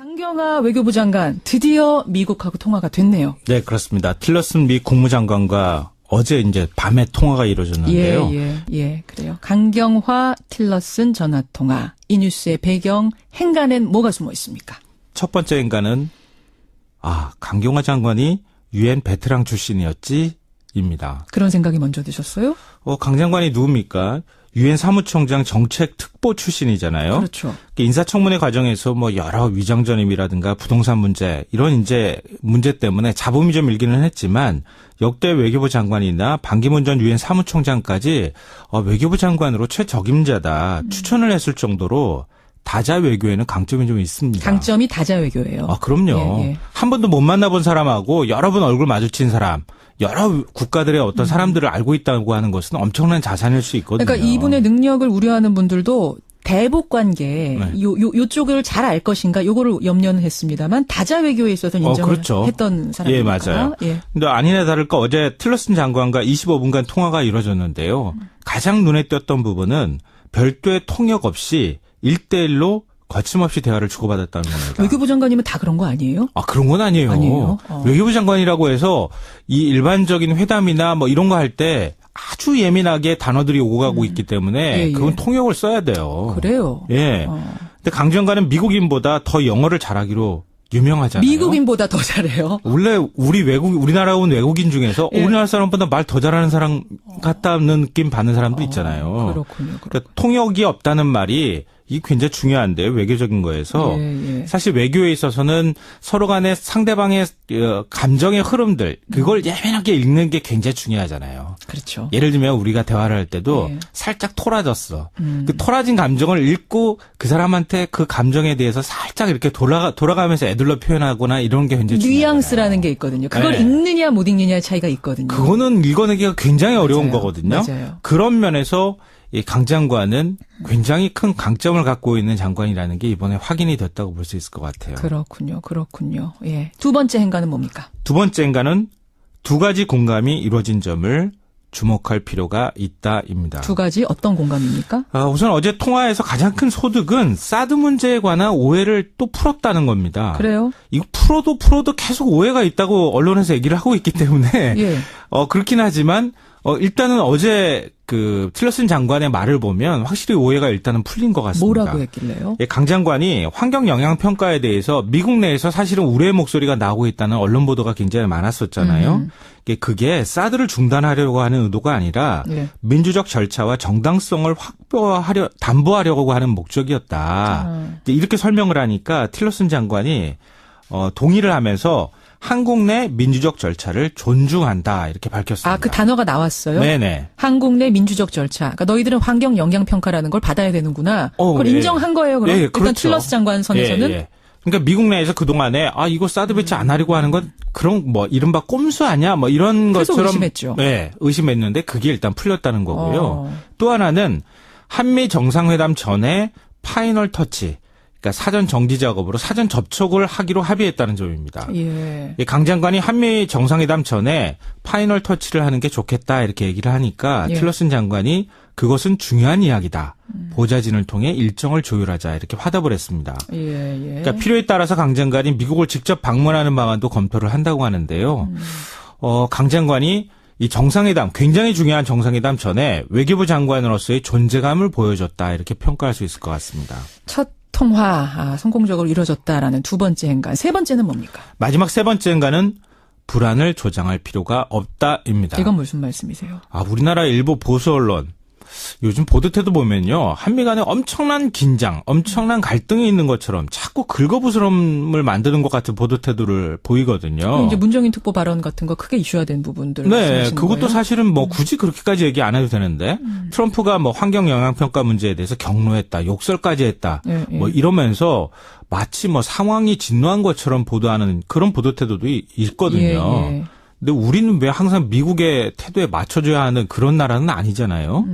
강경화 외교부 장관 드디어 미국하고 통화가 됐네요. 네, 그렇습니다. 틸러슨 미 국무장관과 어제 이제 밤에 통화가 이루어졌는데요. 예, 그래요. 강경화 틸러슨 전화 통화. 이 뉴스의 배경 행간엔 뭐가 숨어 있습니까? 첫 번째 행간은 강경화 장관이 유엔 베테랑 출신이었지입니다. 그런 생각이 먼저 드셨어요? 강 장관이 누굽니까? 유엔 사무총장 정책 특보 출신이잖아요. 그렇죠. 인사청문회 과정에서 여러 위장전임이라든가 부동산 문제 이런 이제 문제 때문에 잡음이 좀 일기는 했지만 역대 외교부 장관이나 반기문 전 유엔 사무총장까지 외교부 장관으로 최적임자다 추천을 했을 정도로 다자 외교에는 강점이 좀 있습니다. 강점이 다자 외교예요. 그럼요. 예. 한 번도 못 만나본 사람하고 여러 번 얼굴 마주친 사람, 여러 국가들의 어떤 사람들을 알고 있다고 하는 것은 엄청난 자산일 수 있거든요. 그러니까 이분의 능력을 우려하는 분들도 대북 관계 요쪽을 잘 알 것인가 요거를 염려는 했습니다만 다자 외교에 있어서 인정을 그렇죠. 했던 사람입니다. 예, 맞아요. 근데 아니나 다를까 어제 틸러슨 장관과 25분간 통화가 이루어졌는데요. 가장 눈에 띄었던 부분은 별도의 통역 없이 1대1로 거침없이 대화를 주고받았다는 겁니다. 외교부 장관이면 다 그런 거 아니에요? 그런 건 아니에요. 외교부 장관이라고 해서 이 일반적인 회담이나 이런 거 할 때 아주 예민하게 단어들이 오고 가고 있기 때문에 그건 통역을 써야 돼요. 그래요? 예. 근데 강 장관은 미국인보다 더 영어를 잘하기로 유명하잖아요. 미국인보다 더 잘해요? 원래 우리나라 온 외국인 중에서 우리나라 사람보다 말 더 잘하는 사람 같다는 느낌 받는 사람도 있잖아요. 그렇군요. 그러니까 통역이 없다는 말이 이게 굉장히 중요한데요. 외교적인 거에서. 사실 외교에 있어서는 서로 간에 상대방의 감정의 흐름들 그걸 예민하게 읽는 게 굉장히 중요하잖아요. 그렇죠. 예를 들면 우리가 대화를 할 때도 살짝 토라졌어. 그 토라진 감정을 읽고 그 사람한테 그 감정에 대해서 살짝 이렇게 돌아가면서 애들로 표현하거나 이런 게 굉장히 중요해요. 뉘앙스라는 게 있거든요. 그걸 읽느냐 못 읽느냐의 차이가 있거든요. 그거는 읽어내기가 굉장히 어려운 거거든요. 맞아요. 그런 면에서 이 강 장관은 굉장히 큰 강점을 갖고 있는 장관이라는 게 이번에 확인이 됐다고 볼 수 있을 것 같아요. 그렇군요. 예. 두 번째 행간은 뭡니까? 두 번째 행간은 두 가지 공감이 이루어진 점을 주목할 필요가 있다입니다. 두 가지 어떤 공감입니까? 우선 어제 통화에서 가장 큰 소득은 사드 문제에 관한 오해를 또 풀었다는 겁니다. 그래요? 이거 풀어도 계속 오해가 있다고 언론에서 얘기를 하고 있기 때문에 그렇긴 하지만 일단은 어제 그 틸러슨 장관의 말을 보면 확실히 오해가 일단은 풀린 것 같습니다. 뭐라고 했길래요? 강 장관이 환경 영향 평가에 대해서 미국 내에서 사실은 우려의 목소리가 나오고 있다는 언론 보도가 굉장히 많았었잖아요. 그게 사드를 중단하려고 하는 의도가 아니라 민주적 절차와 정당성을 담보하려고 하는 목적이었다. 이렇게 설명을 하니까 틸러슨 장관이 동의를 하면서 한국 내 민주적 절차를 존중한다 이렇게 밝혔습니다. 그 단어가 나왔어요? 네네. 한국 내 민주적 절차. 그러니까 너희들은 환경 영향 평가라는 걸 받아야 되는구나. 그걸 인정한 거예요. 그럼 일단 그렇죠. 틸러스 장관 선에서는. 그러니까 미국 내에서 그 동안에 이거 사드 배치 안 하려고 하는 건 그런 이른바 꼼수 아니야? 이런 것처럼 의심했죠. 네, 의심했는데 그게 일단 풀렸다는 거고요. 또 하나는 한미 정상회담 전에 파이널 터치. 그러니까 사전 정지 작업으로 사전 접촉을 하기로 합의했다는 점입니다. 강 장관이 한미 정상회담 전에 파이널 터치를 하는 게 좋겠다 이렇게 얘기를 하니까 틸러슨 장관이 그것은 중요한 이야기다. 보좌진을 통해 일정을 조율하자 이렇게 화답을 했습니다. 그러니까 필요에 따라서 강 장관이 미국을 직접 방문하는 방안도 검토를 한다고 하는데요. 강 장관이 이 정상회담, 굉장히 중요한 정상회담 전에 외교부 장관으로서의 존재감을 보여줬다 이렇게 평가할 수 있을 것 같습니다. 첫 통화 성공적으로 이루어졌다라는 두 번째 행간. 세 번째는 뭡니까? 마지막 세 번째 행간은 불안을 조장할 필요가 없다입니다. 이건 무슨 말씀이세요? 우리나라 일부 보수 언론 요즘 보도태도 보면요. 한미 간에 엄청난 긴장, 엄청난 갈등이 있는 것처럼 자꾸 긁어부스럼을 만드는 것 같은 보도태도를 보이거든요. 이제 문정인 특보 발언 같은 거 크게 이슈화된 부분들. 네, 그것도 거예요? 사실은 굳이 그렇게까지 얘기 안 해도 되는데 트럼프가 환경 영향 평가 문제에 대해서 경로했다, 욕설까지 했다, 이러면서 마치 상황이 진노한 것처럼 보도하는 그런 보도태도도 있거든요. 근데 우리는 왜 항상 미국의 태도에 맞춰줘야 하는 그런 나라는 아니잖아요.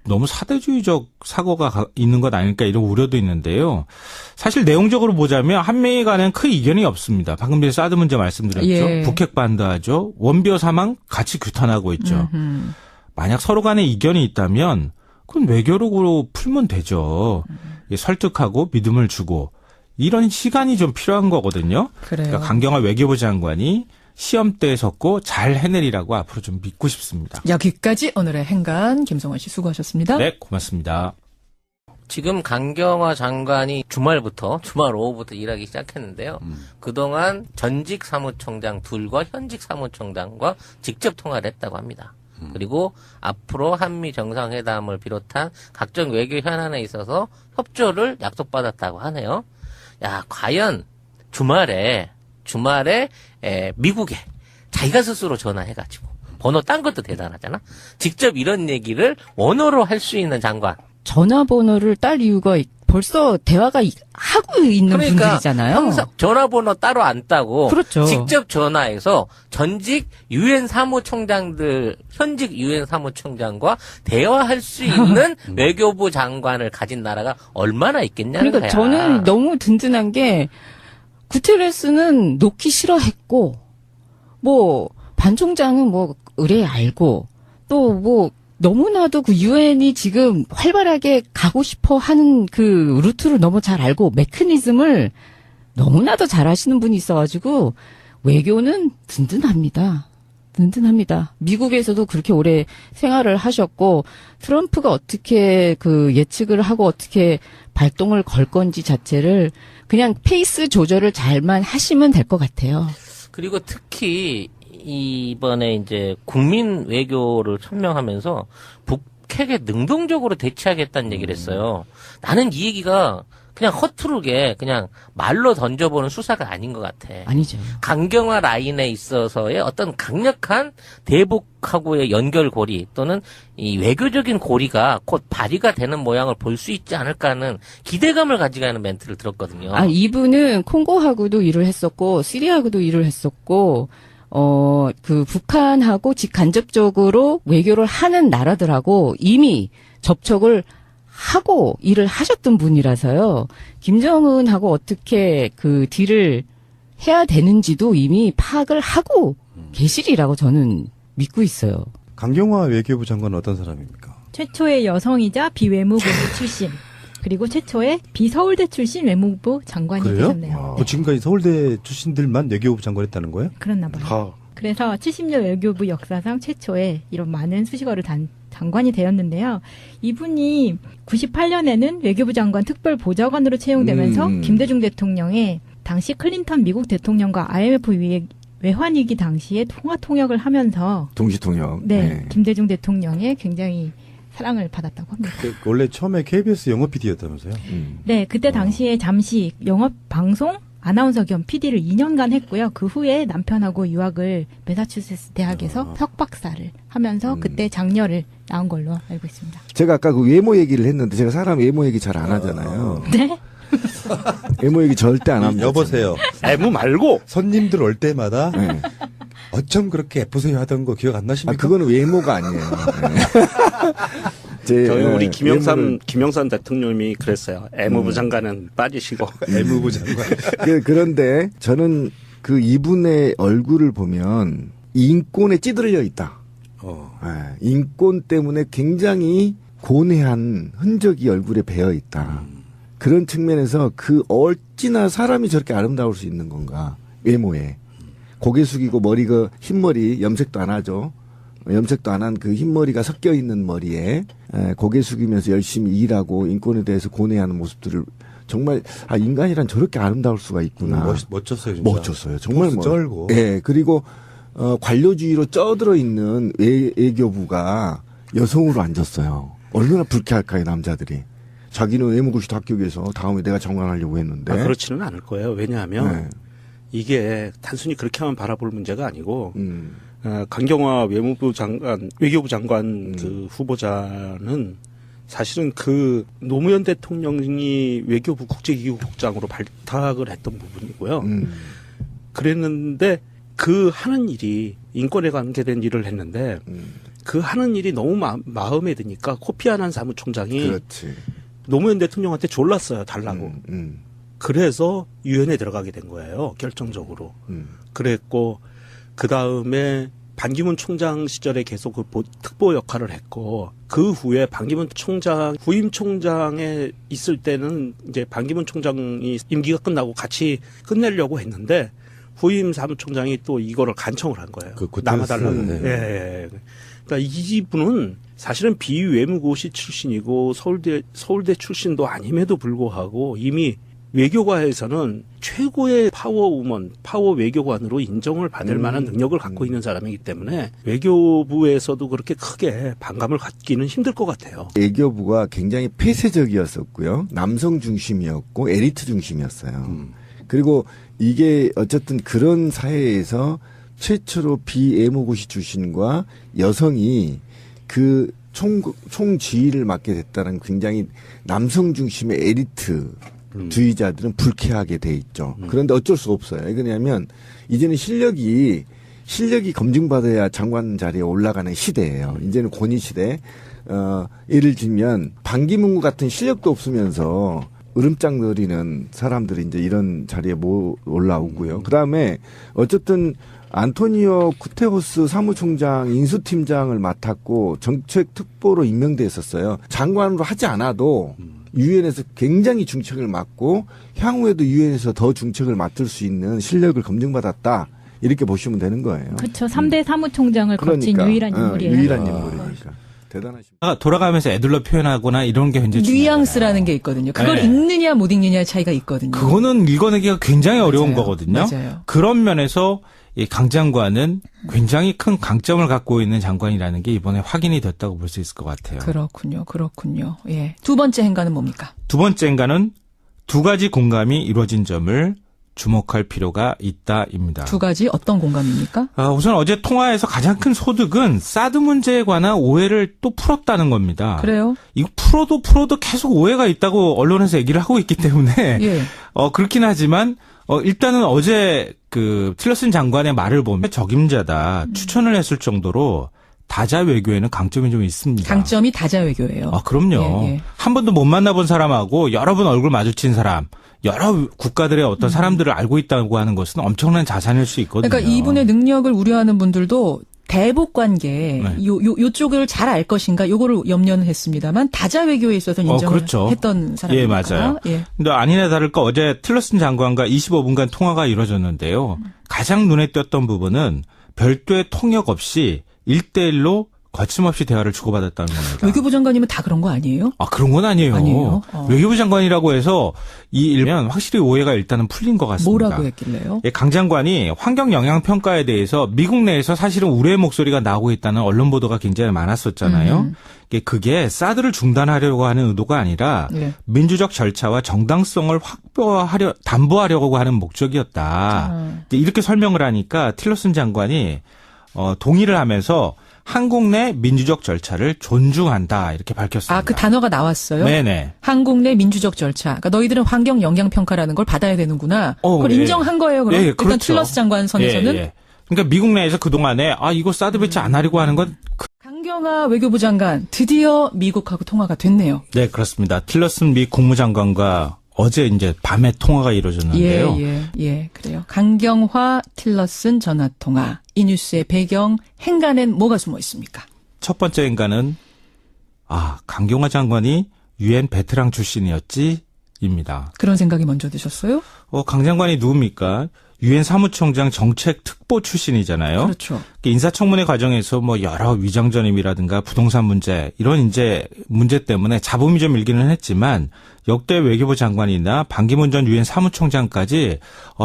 너무 사대주의적 사고가 있는 것 아닐까 이런 우려도 있는데요. 사실 내용적으로 보자면 한미 간에는 큰 이견이 없습니다. 방금 전에 사드 문제 말씀드렸죠. 북핵 반대하죠. 원비어 사망 같이 규탄하고 있죠. 만약 서로 간에 이견이 있다면 그건 외교력으로 풀면 되죠. 설득하고 믿음을 주고 이런 시간이 좀 필요한 거거든요. 그래요. 그러니까 강경화 외교부 장관이 시험대에 섰고 잘 해내리라고 앞으로 좀 믿고 싶습니다. 여기까지 오늘의 행간 김성환 씨 수고하셨습니다. 네, 고맙습니다. 지금 강경화 장관이 주말 오후부터 일하기 시작했는데요. 그동안 전직 사무총장 둘과 현직 사무총장과 직접 통화를 했다고 합니다. 그리고 앞으로 한미 정상회담을 비롯한 각종 외교 현안에 있어서 협조를 약속받았다고 하네요. 야, 과연 주말에 미국에 자기가 스스로 전화해가지고 번호 딴 것도 대단하잖아. 직접 이런 얘기를 원어로 할 수 있는 장관. 전화번호를 딸 이유가 벌써 대화가 하고 있는 분들이잖아요. 항상 전화번호 따로 안 따고 그렇죠. 직접 전화해서 전직 유엔 사무총장들, 현직 유엔 사무총장과 대화할 수 있는 외교부 장관을 가진 나라가 얼마나 있겠냐는 그러니까 거야. 저는 너무 든든한 게 구테레스는 놓기 싫어했고 뭐 반 총장은 뭐 의뢰 알고 또 뭐 너무나도 그 유엔이 지금 활발하게 가고 싶어 하는 그 루트를 너무 잘 알고 메커니즘을 너무나도 잘 하시는 분이 있어가지고 외교는 든든합니다. 든든합니다. 미국에서도 그렇게 오래 생활을 하셨고 트럼프가 어떻게 그 예측을 하고 어떻게 발동을 걸 건지 자체를 그냥 페이스 조절을 잘만 하시면 될 것 같아요. 그리고 특히 이번에 이제 국민 외교를 천명하면서 북핵에 능동적으로 대치하겠다는 얘기를 했어요. 나는 이 얘기가 그냥 허투루게 그냥 말로 던져보는 수사가 아닌 것 같아. 아니죠. 강경화 라인에 있어서의 어떤 강력한 대북하고의 연결고리 또는 이 외교적인 고리가 곧 발휘가 되는 모양을 볼 수 있지 않을까 하는 기대감을 가지고 하는 멘트를 들었거든요. 아, 이분은 콩고하고도 일을 했었고 시리아하고도 일을 했었고 그 북한하고 직간접적으로 외교를 하는 나라들하고 이미 접촉을 하고 일을 하셨던 분이라서요. 김정은하고 어떻게 그 딜을 해야 되는지도 이미 파악을 하고 계시리라고 저는 믿고 있어요. 강경화 외교부 장관은 어떤 사람입니까? 최초의 여성이자 비외무부 출신, 그리고 최초의 비서울대 출신 외무부 장관이 그래요? 되셨네요. 지금까지 서울대 출신들만 외교부 장관 했다는 거예요? 그랬나 봐요. 그래서 70년 외교부 역사상 최초의 이런 많은 수식어를 장관이 되었는데요. 이분이 98년에는 외교부 장관 특별 보좌관으로 채용되면서 김대중 대통령의 당시 클린턴 미국 대통령과 IMF 외환위기 당시에 통역을 하면서 동시통역. 네, 김대중 대통령의 굉장히 사랑을 받았다고 합니다. 원래 처음에 KBS 영어 PD였다면서요? 네, 그때 당시에 잠시 영업 방송 아나운서 겸 PD를 2년간 했고요. 그 후에 남편하고 유학을 매사추세츠 대학에서 석박사를 하면서 그때 장녀를 낳은 걸로 알고 있습니다. 제가 아까 그 외모 얘기를 했는데 제가 사람 외모 얘기 잘 안 하잖아요. 네? 외모 얘기 절대 안 합니다. 여보세요. 외모 말고 손님들 올 때마다 네. 어쩜 그렇게 예쁘세요 하던 거 기억 안 나십니까? 그거는 외모가 아니에요. 저희 우리 김영삼 대통령이 그랬어요. 애무부 장관은 빠지시고. 외무부 장관. 그런데 저는 그 이분의 얼굴을 보면 인권에 찌들려 있다. 인권 때문에 굉장히 고뇌한 흔적이 얼굴에 배어 있다. 그런 측면에서 그 어찌나 사람이 저렇게 아름다울 수 있는 건가. 외모에. 고개 숙이고 머리가 흰머리 염색도 안 하죠. 염색도 안 한 그 흰머리가 섞여 있는 머리에 고개 숙이면서 열심히 일하고 인권에 대해서 고뇌하는 모습들을 정말 인간이란 저렇게 아름다울 수가 있구나. 멋졌어요, 진짜. 멋졌어요. 정말 쩔고. 예, 그리고 관료주의로 쪄들어 있는 외교부가 여성으로 앉았어요. 얼마나 불쾌할까요, 남자들이. 자기는 외무고시 합격해서 다음에 내가 정관하려고 했는데. 그렇지는 않을 거예요. 왜냐하면 이게 단순히 그렇게 하면 바라볼 문제가 아니고 강경화 외교부 장관 그 후보자는 사실은 그 노무현 대통령이 외교부 국제기구국장으로 발탁을 했던 부분이고요. 그랬는데 그 하는 일이 인권에 관계된 일을 했는데 그 하는 일이 너무 마음에 드니까 코피 아난 사무총장이 그렇지. 노무현 대통령한테 졸랐어요. 달라고. 그래서 유엔에 들어가게 된 거예요. 결정적으로. 그랬고 그 다음에 반기문 총장 시절에 계속 그 특보 역할을 했고 그 후에 반기문 총장 후임 총장에 있을 때는 이제 반기문 총장이 임기가 끝나고 같이 끝내려고 했는데 후임 사무총장이 또 이거를 간청을 한 거예요. 남아달라고. 네. 예. 그러니까 이분은 사실은 비외무고시 출신이고 서울대 출신도 아님에도 불구하고 이미 외교가에서는 최고의 파워우먼, 파워 외교관으로 인정을 받을 만한 능력을 갖고 있는 사람이기 때문에 외교부에서도 그렇게 크게 반감을 갖기는 힘들 것 같아요. 외교부가 굉장히 폐쇄적이었었고요. 남성 중심이었고 에리트 중심이었어요. 그리고 이게 어쨌든 그런 사회에서 최초로 비외무고시 출신과 여성이 그 총지휘를 맡게 됐다는 굉장히 남성 중심의 에리트 주의자들은 불쾌하게 돼 있죠. 그런데 어쩔 수 없어요. 왜냐하면 이제는 실력이 검증받아야 장관 자리에 올라가는 시대예요. 이제는 권위 시대. 예를 들면 반기문 같은 실력도 없으면서 으름장 거리는 사람들이 이제 이런 자리에 올라오고요. 그다음에 어쨌든 안토니오 구테호스 사무총장 인수팀장을 맡았고 정책특보로 임명됐었어요. 장관으로 하지 않아도 유엔에서 굉장히 중책을 맡고 향후에도 유엔에서 더 중책을 맡을 수 있는 실력을 검증받았다. 이렇게 보시면 되는 거예요. 그렇죠. 3대 사무총장을 거친 유일한 인물이에요. 유일한 인물이니까. 대단하십니다. 돌아가면서 애들로 표현하거나 이런 게 굉장히 뉘앙스라는 게 있거든요. 그걸 네. 읽느냐 못 읽느냐의 차이가 있거든요. 그거는 읽어내기가 굉장히 어려운 맞아요. 거거든요. 맞아요. 그런 면에서 이 강 장관은 굉장히 큰 강점을 갖고 있는 장관이라는 게 이번에 확인이 됐다고 볼 수 있을 것 같아요. 그렇군요. 예. 두 번째 행간은 뭡니까? 두 번째 행간은 두 가지 공감이 이루어진 점을 주목할 필요가 있다입니다. 두 가지 어떤 공감입니까? 우선 어제 통화에서 가장 큰 소득은 사드 문제에 관한 오해를 또 풀었다는 겁니다. 그래요? 이거 풀어도 계속 오해가 있다고 언론에서 얘기를 하고 있기 때문에 예. 그렇긴 하지만 일단은 어제 그 틸러슨 장관의 말을 보면 적임자다 추천을 했을 정도로 다자 외교에는 강점이 좀 있습니다. 강점이 다자 외교예요. 그럼요. 예. 한 번도 못 만나본 사람하고 여러 번 얼굴 마주친 사람, 여러 국가들의 어떤 사람들을 알고 있다고 하는 것은 엄청난 자산일 수 있거든요. 그러니까 이분의 능력을 우려하는 분들도 대북 관계 네. 요쪽을 잘 알 것인가 요거를 염려는 했습니다만 다자 외교에 있어서 인정을 그렇죠. 했던 사람이니까. 예, 맞아요. 예. 근데 아니나 다를까 어제 틸러슨 장관과 25분간 통화가 이루어졌는데요. 가장 눈에 띄었던 부분은 별도의 통역 없이 1대1로 거침없이 대화를 주고받았다는 겁니다. 외교부 장관이면 다 그런 거 아니에요? 그런 건 아니에요. 아니에요? 외교부 장관이라고 해서 이 일면 확실히 오해가 일단은 풀린 것 같습니다. 뭐라고 했길래요? 예, 강 장관이 환경 영향 평가에 대해서 미국 내에서 사실은 우려의 목소리가 나오고 있다는 언론 보도가 굉장히 많았었잖아요. 그게 사드를 중단하려고 하는 의도가 아니라 네. 민주적 절차와 정당성을 담보하려고 하는 목적이었다. 이렇게 설명을 하니까 틸러슨 장관이 동의를 하면서 한국 내 민주적 절차를 존중한다 이렇게 밝혔습니다. 그 단어가 나왔어요? 네네. 한국 내 민주적 절차. 그러니까 너희들은 환경 영향 평가라는 걸 받아야 되는구나. 그걸 예. 인정한 거예요. 그럼 예, 일단 그렇죠. 틸러스 장관 선에서는. 예. 그러니까 미국 내에서 그동안에 이거 사드 배치 안 하려고 하는 건 강경화 외교부 장관 드디어 미국하고 통화가 됐네요. 네, 그렇습니다. 틸러슨 미 국무장관과 어제 이제 밤에 통화가 이루어졌는데요. 예, 그래요. 강경화 틸러슨 전화 통화. 이 뉴스의 배경 행간엔 뭐가 숨어 있습니까? 첫 번째 행간은 강경화 장관이 유엔 베테랑 출신이었지입니다. 그런 생각이 먼저 드셨어요? 강 장관이 누굽니까? 유엔 사무총장 정책 특보 출신이잖아요. 그렇죠. 인사청문회 과정에서 여러 위장전임이라든가 부동산 문제 이런 이제 문제 때문에 잡음이 좀 일기는 했지만 역대 외교부 장관이나 반기문 전 유엔 사무총장까지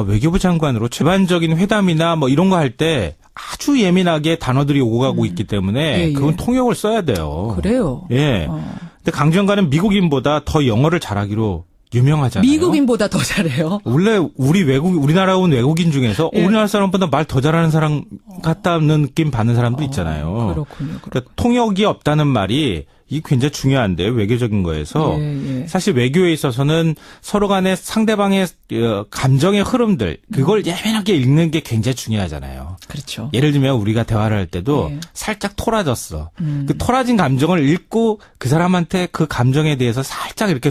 외교부 장관으로全반적인 회담이나 이런 거 할 때 아주 예민하게 단어들이 오고 가고 있기 때문에 그건 통역을 써야 돼요. 그래요. 예. 근데 강 장관은 미국인보다 더 영어를 잘하기로 유명하잖아요. 미국인보다 더 잘해요. 원래 우리나라 온 외국인 중에서 우리나라 사람보다 말 더 잘하는 사람 같다는 느낌 받는 사람도 있잖아요. 그렇군요. 그러니까 통역이 없다는 말이 이게 굉장히 중요한데요. 외교적인 거에서. 사실 외교에 있어서는 서로 간에 상대방의 감정의 흐름들 그걸 예민하게 읽는 게 굉장히 중요하잖아요. 그렇죠. 예를 들면 우리가 대화를 할 때도 살짝 토라졌어. 그 토라진 감정을 읽고 그 사람한테 그 감정에 대해서 살짝 이렇게